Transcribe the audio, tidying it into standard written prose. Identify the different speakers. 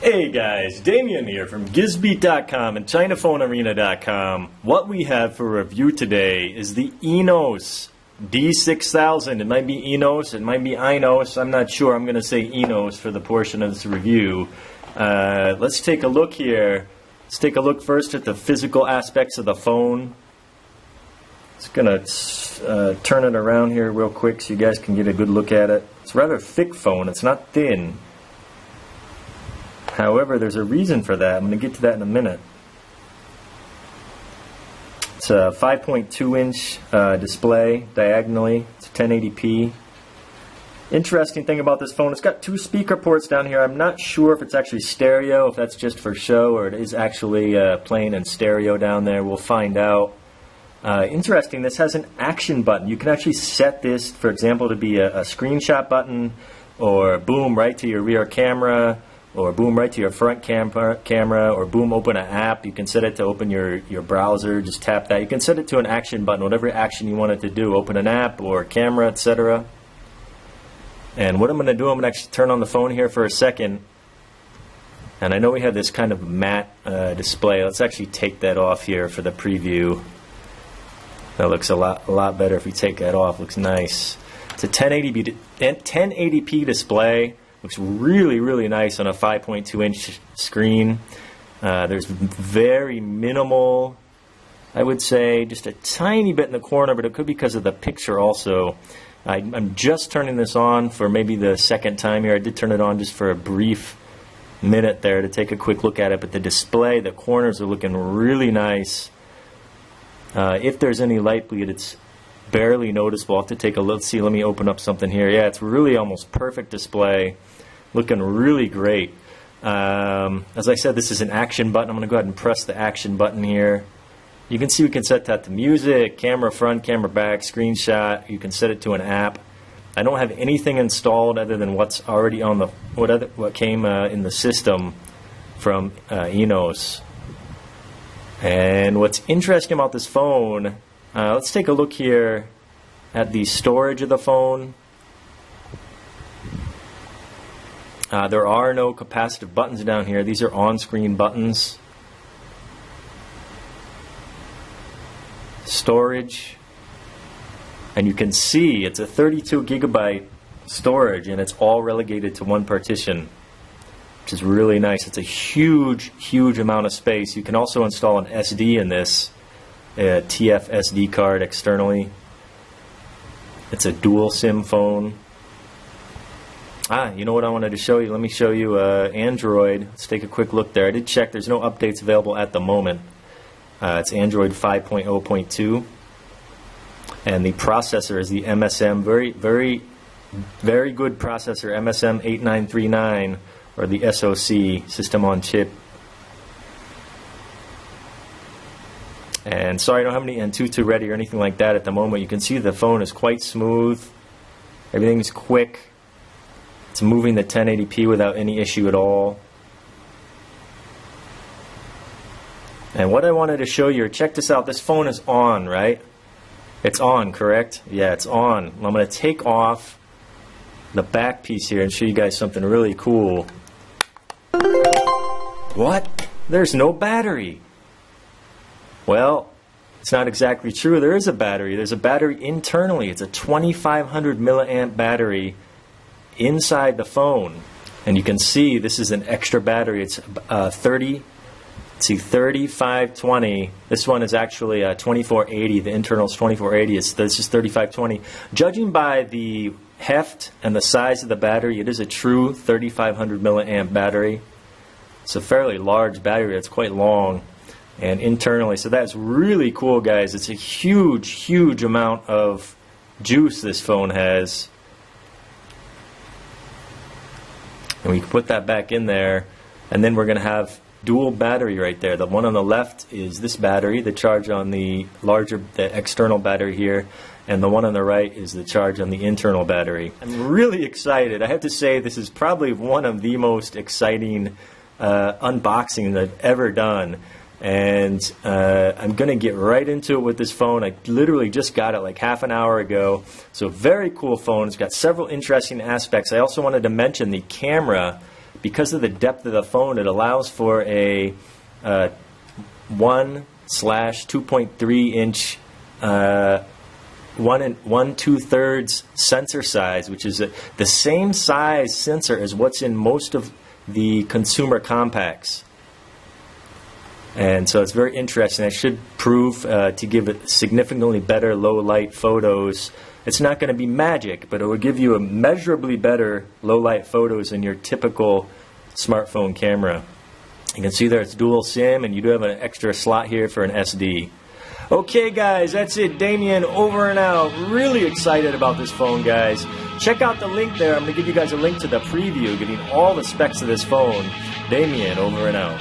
Speaker 1: Hey guys, Damien here from Gizbeat.com and ChinaPhoneArena.com. What we have for review today is the Innos D6000. It might be Innos, it might be Inos, I'm not sure. I'm going to say Innos for the portion of this review. Let's take a look here. Let's take a look first at the physical aspects of the phone. Just going to turn it around here real quick so you guys can get a good look at it. It's a rather thick phone, it's not thin. However, there's a reason for that. I'm going to get to that in a minute. It's a 5.2-inch display diagonally. It's 1080p. Interesting thing about this phone, it's got two speaker ports down here. I'm not sure if it's actually stereo, if that's just for show, or it is actually playing in stereo down there. We'll find out. Interesting, this has an action button. You can actually set this, for example, to be a screenshot button, or boom, right to your rear camera, or boom right to your front camera, or boom open an app. You can set it to open your browser, just tap that. You can set it to an action button, whatever action you want it to do, open an app or camera, etc. And what I'm going to do, I'm going to actually turn on the phone here for a second. And I know we have this kind of matte display. Let's actually take that off here for the preview. That looks a lot better if we take that off. Looks nice. It's a 1080p display. Looks really, really nice on a 5.2-inch screen. There's very minimal, I would say, just a tiny bit in the corner, but it could be because of the picture also. I'm just turning this on for maybe the second time here. I did turn it on just for a brief minute there to take a quick look at it, but the display, the corners are looking really nice. If there's any light bleed, it's barely noticeable. I'll have to take a look. See, let me open up something here. Yeah, it's really almost perfect display. Looking really great. As I said, this is an action button. I'm going to go ahead and press the action button here. You can see we can set that to music, camera front, camera back, screenshot. You can set it to an app. I don't have anything installed other than what's already on the what came in the system from Innos. And what's interesting about this phone, let's take a look here at the storage of the phone. There are no capacitive buttons down here. These are on-screen buttons. Storage. And you can see it's a 32 gigabyte storage, and it's all relegated to one partition, which is really nice. It's a huge, huge amount of space. You can also install an SD in this, a TF SD card externally. It's a dual SIM phone. You know what I wanted to show you? Let me show you Android. Let's take a quick look there. I did check. There's no updates available at the moment. It's Android 5.0.2. And the processor is the MSM. Very, very, very good processor. MSM 8939, or the SoC, System on Chip. And sorry, I don't have any Antutu ready or anything like that at the moment. You can see the phone is quite smooth. Everything's quick. It's moving the 1080p without any issue at all. And what I wanted to show you, check this out. This phone is on, right? It's on, correct? Yeah, it's on. I'm going to take off the back piece here and show you guys something really cool. What? There's no battery. Well, it's not exactly true. There is a battery. There's a battery internally. It's a 2500 milliamp battery inside the phone, and you can see this is an extra battery. It's 3520. This one is actually 2480. The internal is 2480. This is 3520. Judging by the heft and the size of the battery, it is a true 3500 milliamp battery. It's a fairly large battery. It's quite long, and internally, so that's really cool, guys. It's a huge, huge amount of juice this phone has. And we can put that back in there, and then we're going to have dual battery right there. The one on the left is this battery, the charge on the external battery here, and the one on the right is the charge on the internal battery. I'm really excited. I have to say this is probably one of the most exciting unboxings I've ever done. And I'm going to get right into it with this phone. I literally just got it like half an hour ago. So very cool phone. It's got several interesting aspects. I also wanted to mention the camera because of the depth of the phone, it allows for a 1/2.3 inch 1 2/3 sensor size, which is the same size sensor as what's in most of the consumer compacts. And so it's very interesting. It should prove to give it significantly better low light photos. It's not going to be magic, but it will give you immeasurably better low light photos than your typical smartphone camera. You can see there it's dual SIM, and you do have an extra slot here for an SD. Okay guys, that's it. Damien over and out. Really excited about this phone, guys. Check out the link there. I'm going to give you guys a link to the preview, getting all the specs of this phone. Damien over and out.